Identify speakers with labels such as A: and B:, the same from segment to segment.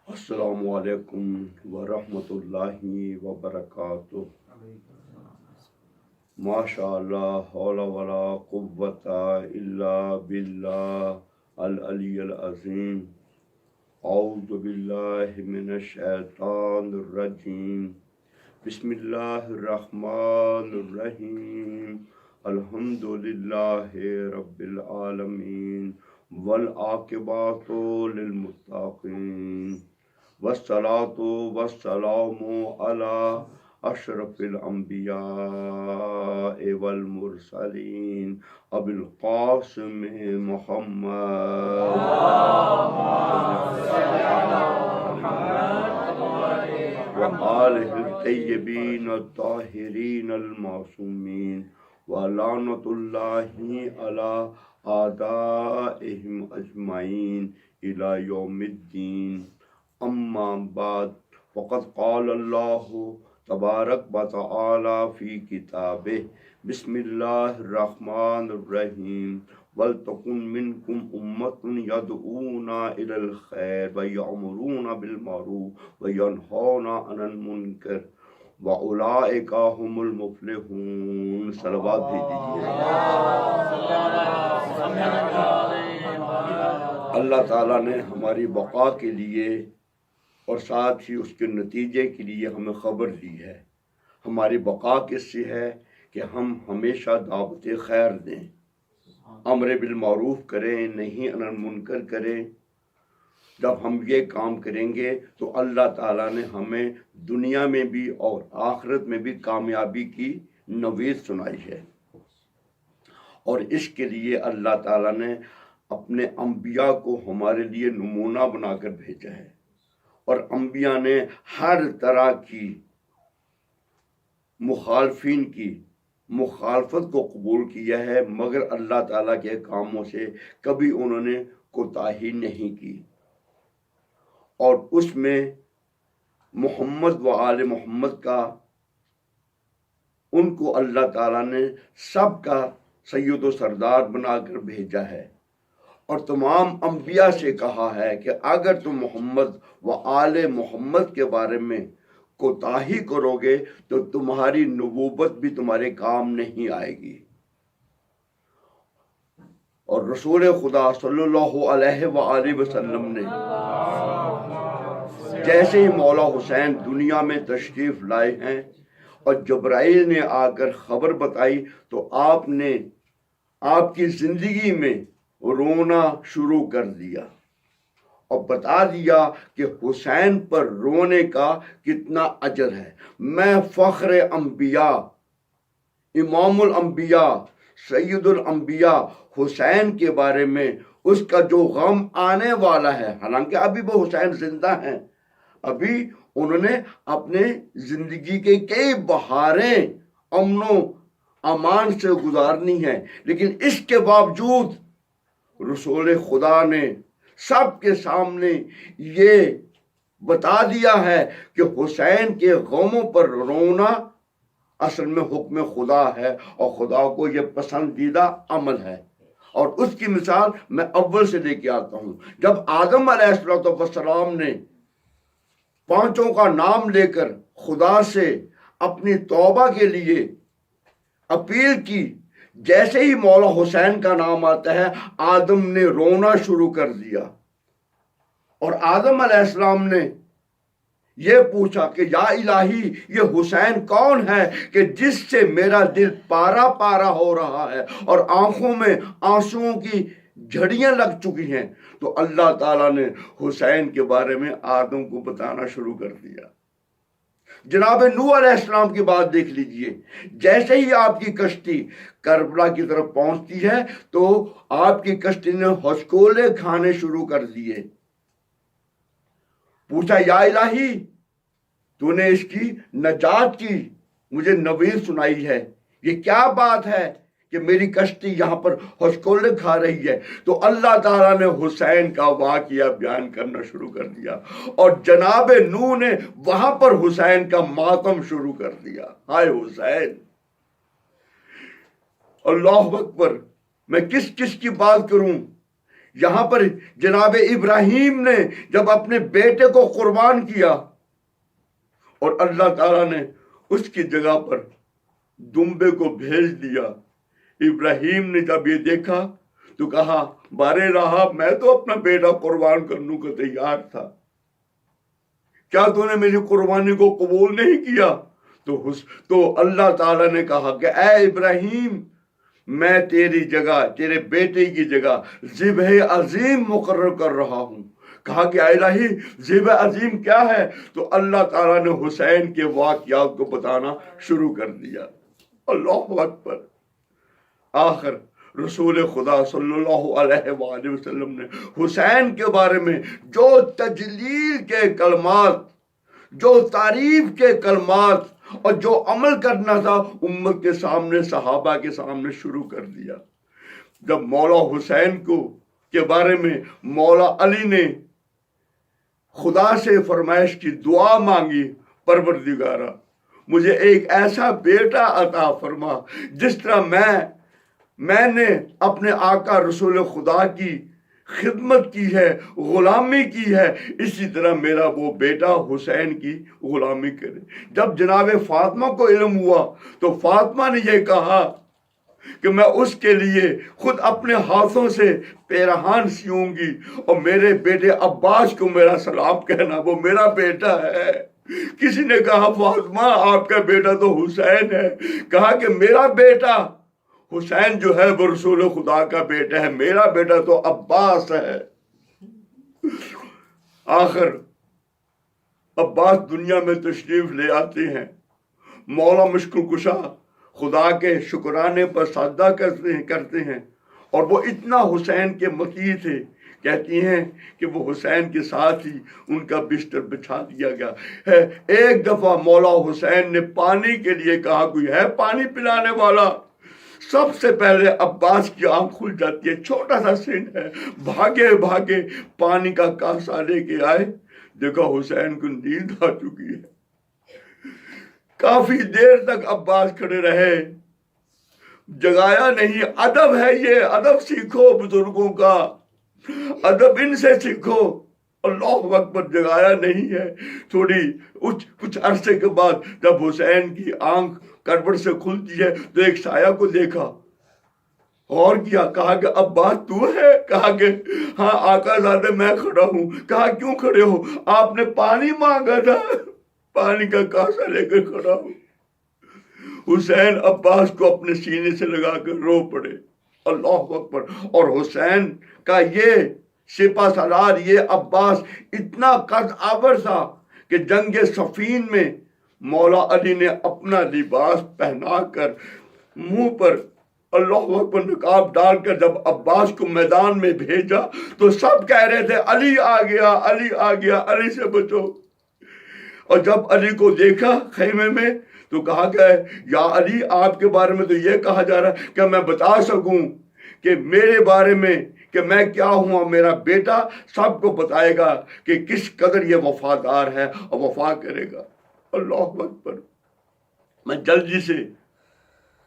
A: السلام علیکم ورحمۃ اللہ وبرکاتہ۔ ماشاء اللہ حول ولا قوت الا باللہ العلی العظیم۔ اعوذ باللہ من الشیطان الرجیم، بسم اللہ الرحمن الرحیم، الحمد للہ رب العالمین والعاقبۃ للمتقین، والصلاۃ والسلام علی اشرف الانبیاء والمرسلین ابی القاسم محمد وآلہ الطیبین الطاہرین المعصومین، ولعنۃ اللہ علی اعدائہم اجمعین الی یوم الدین۔ اما بعد، فقد قال اللہ تبارک و تعالی فی کتابہ، بسم اللہ الرحمن الرحیم، وَلْتَكُنْ مِنْكُمْ أُمَّةٌ يَدْعُونَ إِلَى الْخَيْرِ وَيَأْمُرُونَ بِالْمَعْرُوفِ وَيَنْهَوْنَ عَنِ الْمُنْكَرِ وَأُولَئِكَ هُمُ الْمُفْلِحُونَ۔ صلوات بھیجیے۔ اللہ تعالیٰ نے ہماری بقا کے لیے اور ساتھ ہی اس کے نتیجے کے لیے ہمیں خبر دی ہے۔ ہماری بقا کس سے ہے کہ ہم ہمیشہ دعوت خیر دیں، امر بالمعروف کریں، نہیں عن المنکر کریں۔ جب ہم یہ کام کریں گے تو اللہ تعالیٰ نے ہمیں دنیا میں بھی اور آخرت میں بھی کامیابی کی نوید سنائی ہے، اور اس کے لیے اللہ تعالیٰ نے اپنے انبیاء کو ہمارے لیے نمونہ بنا کر بھیجا ہے، اور انبیاء نے ہر طرح کی مخالفین کی مخالفت کو قبول کیا ہے، مگر اللہ تعالیٰ کے کاموں سے کبھی انہوں نے کوتاہی نہیں کی، اور اس میں محمد و آل محمد کا ان کو اللہ تعالیٰ نے سب کا سید و سردار بنا کر بھیجا ہے، اور تمام انبیاء سے کہا ہے کہ اگر تم محمد و آل محمد کے بارے میں کوتاہی کرو گے تو تمہاری نبوت بھی تمہارے کام نہیں آئے گی۔ اور رسول خدا صلی اللہ علیہ وآلہ وسلم نے جیسے ہی مولا حسین دنیا میں تشریف لائے ہیں اور جبرائیل نے آ کر خبر بتائی تو آپ نے آپ کی زندگی میں رونا شروع کر دیا اور بتا دیا کہ حسین پر رونے کا کتنا اجر ہے۔ میں فخر انبیاء، امام الانبیاء، سید الانبیاء حسین کے بارے میں اس کا جو غم آنے والا ہے، حالانکہ ابھی وہ حسین زندہ ہیں، ابھی انہوں نے اپنے زندگی کے کئی بہاریں امن و امان سے گزارنی ہیں، لیکن اس کے باوجود رسول خدا نے سب کے سامنے یہ بتا دیا ہے کہ حسین کے غموں پر رونا اصل میں حکم خدا ہے، اور خدا کو یہ پسندیدہ عمل ہے۔ اور اس کی مثال میں اول سے لے کے آتا ہوں۔ جب آدم علیہ السلام نے پانچوں کا نام لے کر خدا سے اپنی توبہ کے لیے اپیل کی، جیسے ہی مولا حسین کا نام آتا ہے آدم نے رونا شروع کر دیا، اور آدم علیہ السلام نے یہ پوچھا کہ یا الہی، یہ حسین کون ہے کہ جس سے میرا دل پارا پارا ہو رہا ہے اور آنکھوں میں آنسوؤں کی جھڑیاں لگ چکی ہیں؟ تو اللہ تعالیٰ نے حسین کے بارے میں آدم کو بتانا شروع کر دیا۔ جناب نوح علیہ السلام کی بات دیکھ لیجئے، جیسے ہی آپ کی کشتی کربلا کی طرف پہنچتی ہے تو آپ کی کشتی نے ہچکولے کھانے شروع کر دیے۔ پوچھا یا الہی، تو نے اس کی نجات کی مجھے نوید سنائی ہے، یہ کیا بات ہے کہ میری کشتی یہاں پر ہچکولے کھا رہی ہے؟ تو اللہ تعالیٰ نے حسین کا واقعہ بیان کرنا شروع کر دیا، اور جناب نوح نے وہاں پر حسین کا ماتم شروع کر دیا۔ ہائے حسین، اللہ اکبر، میں کس کس کی بات کروں؟ یہاں پر جناب ابراہیم نے جب اپنے بیٹے کو قربان کیا اور اللہ تعالیٰ نے اس کی جگہ پر دمبے کو بھیج دیا، ابراہیم نے جب یہ دیکھا تو کہا بارے رہا، میں تو اپنا بیٹا قربان کرنے کو تیار تھا، کیا تو نے میری قربانی کو قبول نہیں کیا؟ تو اللہ تعالیٰ نے کہا کہ اے ابراہیم، میں تیری جگہ، تیرے بیٹے کی جگہ ذبح عظیم مقرر کر رہا ہوں۔ کہا کہ الہی ذبح عظیم کیا ہے؟ تو اللہ تعالیٰ نے حسین کے واقعات کو بتانا شروع کر دیا۔ اللہ اکبر۔ آخر رسول خدا صلی اللہ علیہ وآلہ وسلم نے حسین کے بارے میں جو تجلیل کے کلمات، جو تعریف کے کلمات اور جو عمل کرنا تھا امت کے سامنے، صحابہ کے سامنے شروع کر دیا۔ جب مولا حسین کے بارے میں مولا علی نے خدا سے فرمائش کی، دعا مانگی، پروردگارا مجھے ایک ایسا بیٹا عطا فرما جس طرح میں نے اپنے آقا رسول خدا کی خدمت کی ہے، غلامی کی ہے، اسی طرح میرا وہ بیٹا حسین کی غلامی کرے۔ جب جناب فاطمہ کو علم ہوا تو فاطمہ نے یہ کہا کہ میں اس کے لیے خود اپنے ہاتھوں سے پیرہان سیوں گی، اور میرے بیٹے عباس کو میرا سلام کہنا، وہ میرا بیٹا ہے۔ کسی نے کہا فاطمہ آپ کا بیٹا تو حسین ہے، کہا کہ میرا بیٹا حسین جو ہے وہ رسول خدا کا بیٹا ہے، میرا بیٹا تو عباس ہے۔ آخر عباس دنیا میں تشریف لے آتے ہیں، مولا مشکل کشا خدا کے شکرانے پر سجدہ کرتے ہیں، اور وہ اتنا حسین کے مطیع تھے، کہتی ہیں کہ وہ حسین کے ساتھ ہی ان کا بستر بچھا دیا گیا ہے۔ ایک دفعہ مولا حسین نے پانی کے لیے کہا کوئی ہے پانی پلانے والا؟ سب سے پہلے عباس کی آنکھ کھل جاتی ہے، چھوٹا سا سن ہے، بھاگے پانی کا کاسا لے کے آئے، دیکھا حسین کو نیند آ چکی ہے۔ کافی دیر تک عباس کھڑے رہے، جگایا نہیں۔ ادب ہے یہ، ادب سیکھو بزرگوں کا، ادب ان سے سیکھو۔ اللہ اکبر، جگایا نہیں ہے۔ کچھ عرصے کے بعد جب حسین کی آنکھ کروٹ سے کھلتی ہے تو ایک سایہ کو دیکھا، غور کیا، کہا کہ عباس تو ہے؟ کہا کہ ہاں آقا زادے میں کھڑا ہوں۔ کہا کیوں کھڑے ہو؟ آپ نے پانی مانگا تھا، پانی کا کاسا لے کر کھڑا ہوں۔ حسین عباس کو اپنے سینے سے لگا کر رو پڑے۔ اللہ اکبر۔ اور حسین کا یہ سپہ سالار، یہ عباس اتنا قد آور تھا کہ جنگ صفین میں مولا علی نے اپنا لباس پہنا کر منہ پر اللہ اکبر نقاب ڈال کر جب عباس کو میدان میں بھیجا تو سب کہہ رہے تھے علی آ گیا، علی آ گیا، علی سے بچو۔ اور جب علی کو دیکھا خیمے میں تو کہا کہ یا علی آپ کے بارے میں تو یہ کہا جا رہا ہے کہ میں بتا سکوں کہ میرے بارے میں کہ میں کیا ہوں، اور میرا بیٹا سب کو بتائے گا کہ کس قدر یہ وفادار ہے اور وفا کرے گا۔ اللہ اکبر۔ میں جلدی سے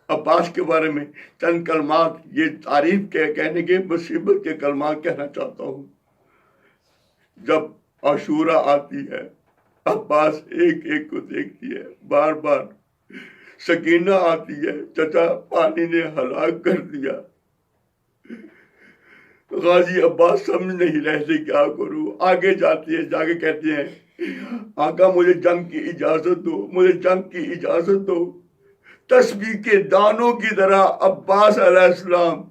A: عباس کے بارے میں چند کلمات، یہ تعریف کے کہنے کے مصیبت کے کلمات کہنا چاہتا ہوں۔ جب عاشورہ آتی ہے، عباس ایک ایک کو دیکھتی ہے، بار بار سکینہ آتی ہے، چچا پانی نے ہلاک کر دیا۔ غازی عباس سمجھ نہیں رہتے کیا کروں، آگے جاتی ہے، جا کے کہتے ہیں آقا مجھے جنگ کی اجازت دو، مجھے جنگ کی اجازت دو۔ تسبیح کے دانوں کی طرح عباس علیہ السلام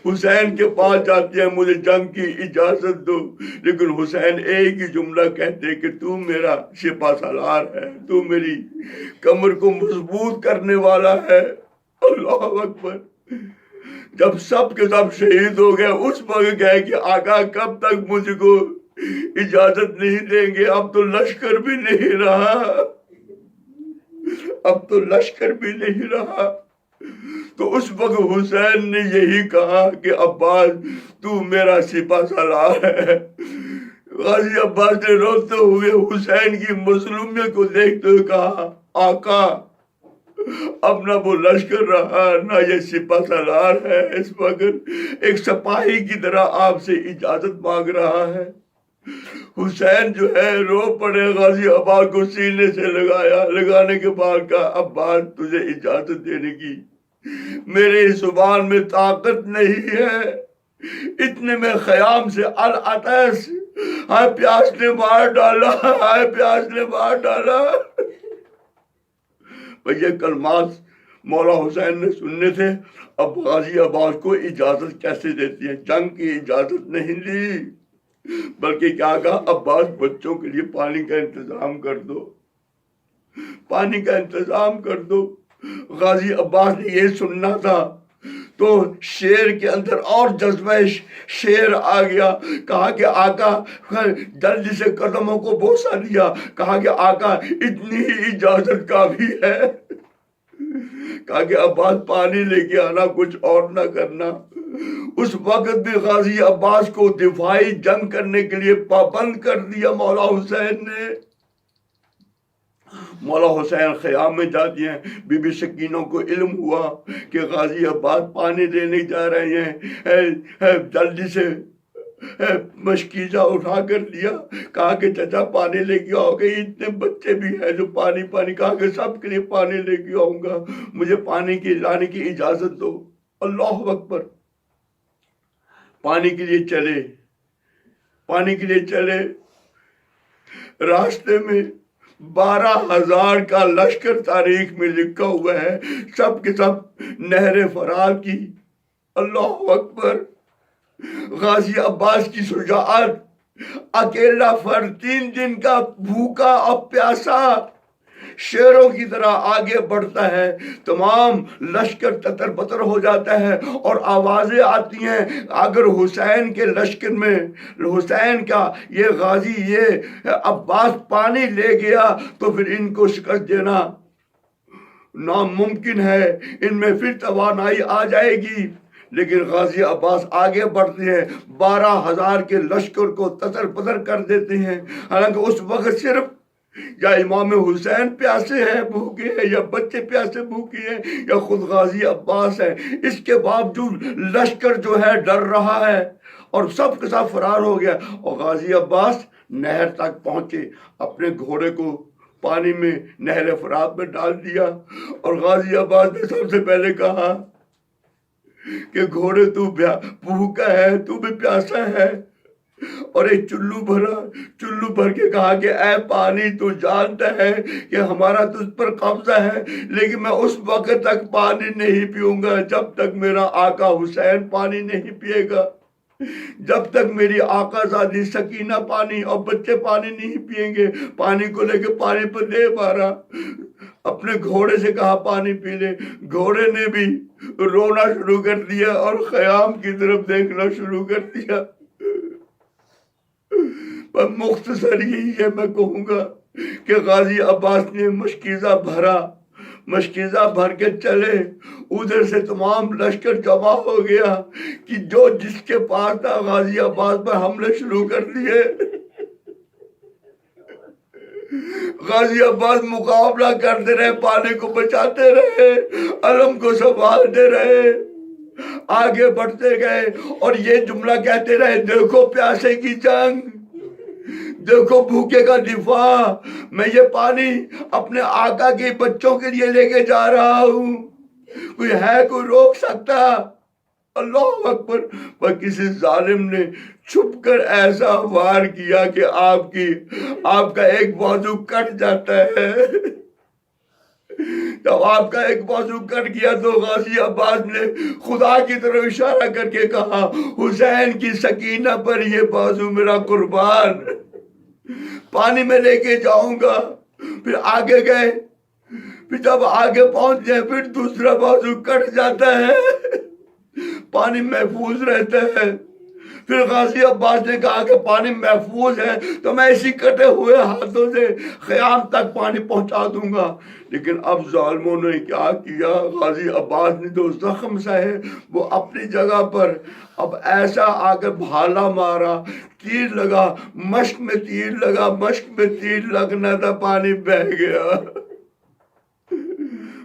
A: حسین کے پاس جاتے ہیں، مجھے جنگ کی اجازت دو، لیکن حسین ایک ہی جملہ کہتے کہ تو میرا سپہ سالار ہے، تو میری کمر کو مضبوط کرنے والا ہے۔ اللہ اکبر۔ جب سب کے سب شہید ہو گئے، اس وقت کہے کہ آقا کب تک مجھ کو اجازت نہیں دیں گے؟ اب تو لشکر بھی نہیں رہا، اب تو لشکر بھی نہیں رہا۔ تو اس وقت حسین نے یہی کہا کہ عباس تو میرا سپہ سالار ہے۔ غازی عباس نے روتے ہوئے حسین کی مظلومیت کو دیکھتے ہوئے کہا آقا اب نہ وہ لشکر رہا نہ یہ سپہ سالار ہے، اس وقت ایک سپاہی کی طرح آپ سے اجازت مانگ رہا ہے۔ حسین جو ہے رو پڑے، غازی عباس کو سینے سے لگانے کے بعد کہا عباس تجھے اجازت دینے کی میرے زبان میں طاقت نہیں ہے، اتنے میں خیام سے العطش، ہائے پیاس نے مار ڈالا، ہائے پیاس نے مار ڈالا۔ یہ کلمات مولا حسین نے سننے تھے۔ اب غازی عباس کو اجازت کیسے دیتی ہے؟ جنگ کی اجازت نہیں لی، بلکہ کیا کہا عباس بچوں کے لیے پانی کا انتظام کر دو، پانی کا انتظام کر دو۔ غازی عباس نے یہ سننا تھا تو شیر کے اندر اور جذبہ شیر آ گیا، کہا کہ آقا، جلدی سے قدموں کو بوسہ دیا، کہا کہ آقا اتنی ہی اجازت کافی ہے، کہا کہ عباس پانی لے کے آنا، کچھ اور نہ کرنا۔ اس وقت بھی غازی عباس کو دفاعی جنگ کرنے کے لیے پابند کر دیا مولا حسین نے۔ مولا حسین خیام میں جاتی ہیں، بی بی سکینوں کو علم ہوا کہ غازی عباس پانی لینے جا رہے ہیں، جلدی سے مشکیزہ اٹھا کر لیا، کہا کہ چچا پانی لے کے آؤ گے، اتنے بچے بھی ہیں جو پانی، کہا کہ سب کے لیے پانی لے کے آؤں گا، مجھے پانی کی لانے کی اجازت دو۔ اللہ اکبر۔ پانی کے لیے چلے، راستے میں 12,000 کا لشکر تاریخ میں لکھا ہوا ہے، سب کے سب نہر فرات کی۔ اللہ اکبر۔ غازی عباس کی شجاعت، اکیلا فرد 3 دن کا بھوکا اور پیاسا شیروں کی طرح آگے بڑھتا ہے، تمام لشکر تتر بتر ہو جاتا ہے اور آوازیں آتی ہیں اگر حسین کے لشکر میں حسین کا یہ غازی یہ عباس پانی لے گیا تو پھر ان کو شکست دینا ناممکن ہے، ان میں پھر توانائی آ جائے گی۔ لیکن غازی عباس آگے بڑھتے ہیں، 12,000 کے لشکر کو تتر پتر کر دیتے ہیں۔ حالانکہ اس وقت صرف یا امام حسین پیاسے ہیں بھوکے ہیں، یا بچے پیاسے بھوکے ہیں، یا خود غازی عباس ہے، اس کے باوجود لشکر جو ہے ڈر رہا ہے اور سب کے ساتھ فرار ہو گیا۔ اور غازی عباس نہر تک پہنچے، اپنے گھوڑے کو پانی میں نہر فرات میں ڈال دیا، اور غازی عباس نے سب سے پہلے کہا کہ گھوڑے تو بھوکا ہے، تو بھی پیاسا ہے، اور ایک چلو بھر کے کہا کہ اے پانی، تو جانتا ہے کہ ہمارا تجھ پر قبضہ ہے، لیکن میں اس وقت تک پانی نہیں پیوں گا جب تک میرا آقا حسین پانی نہیں پیے گا، جب تک میری آقا زادی سکینہ پانی اور بچے پانی نہیں پئیں گے۔ پانی کو لے کے پانی پر دے مارا، اپنے گھوڑے سے کہا پانی پی لے۔ گھوڑے نے بھی رونا شروع کر دیا اور خیام کی طرف دیکھنا شروع کر دیا۔ پر مختصر یہی ہے، میں کہوں گا کہ غازی عباس نے مشکیزہ بھر کے چلے، ادھر سے تمام لشکر جمع ہو گیا کہ جو جس کے پاس تھا غازی عباس پر حملے شروع کر دیے۔ غازی عباس مقابلہ کرتے رہے، پانی کو بچاتے رہے، علم کو سنبھالتے رہے، آگے بڑھتے گئے اور یہ جملہ کہتے رہے، دیکھو پیاسے کی جنگ، دیکھو بھوکے کا دفاع، میں یہ پانی اپنے آقا کے بچوں کے لیے لے کے جا رہا ہوں، کوئی روک سکتا؟ اللہ اکبر۔ پر کسی ظالم نے چھپ کر ایسا وار کیا کہ آپ کا ایک بازو کٹ جاتا ہے۔ جب آپ کا ایک بازو کٹ گیا تو غازی عباس نے خدا کی طرف اشارہ کر کے کہا، حسین کی سکینہ پر یہ بازو میرا قربان، پانی میں لے کے جاؤں گا۔ پھر آگے گئے، پھر جب آگے پہنچ گئے پھر دوسرا بازو کٹ جاتا ہے، پانی محفوظ رہتا ہے۔ پھر غازی عباس نے کہا کہ پانی محفوظ ہے تو میں اسی کٹے ہوئے ہاتھوں سے خیام تک پانی پہنچا دوں گا۔ لیکن اب ظالموں نے کیا کیا، غازی عباس نے جو زخم سہے وہ اپنی جگہ پر، اب ایسا آگے بھالا مارا، تیر لگا، مشک میں تیر لگنا تھا، پانی بہہ گیا۔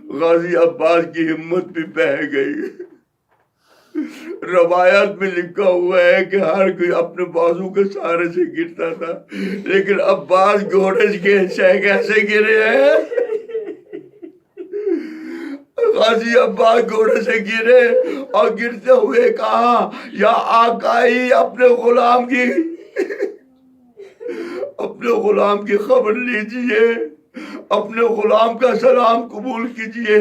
A: غازی عباس کی ہمت بھی بہہ گئی۔ روایات میں لکھا ہوا ہے کہ ہر کوئی اپنے بازو کے سہارے سے گرتا تھا، لیکن عباس گھوڑے کے کیسے گرے ہیں؟ غازی عباس گھوڑے سے گرے اور گرتے ہوئے کہا یا آقائی اپنے غلام کی خبر لیجئے، اپنے غلام کا سلام قبول کیجئے۔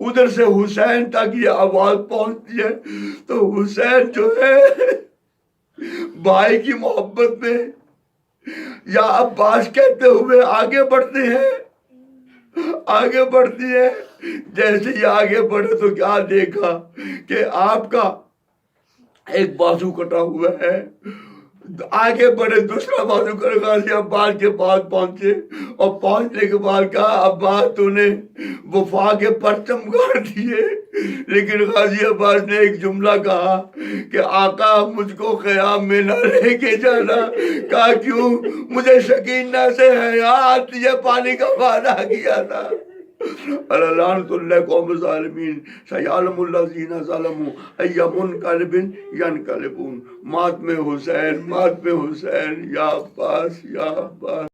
A: ادھر سے حسین تک یہ آواز پہنچتی ہے تو حسین جو ہے بھائی کی محبت میں یا عباس کہتے ہوئے آگے بڑھتے ہیں، آگے بڑھتی ہے۔ جیسے ہی آگے بڑھے تو کیا دیکھا کہ آپ کا ایک بازو کٹا ہوا ہے، آگے بڑھے دوسرا بازو کر غازی عباس کے پاس پہنچے اور پہنچنے کے بعد کہا عباس تو نے وفا کے پرچم گاڑ دیے، لیکن غازی عباس نے ایک جملہ کہا کہ آقا مجھ کو خیام میں نہ لے کے جانا۔ کہا کیوں؟ مجھے شکینہ سے حیا آتی ہے، پانی کا وعدہ کیا تھا۔ لعنت اللہ قوم ظالمین سیعلم الذین ظلموا ای منقلب ینقلبون۔ مات میں حسین، مات میں حسین، یا عباس یا عباس۔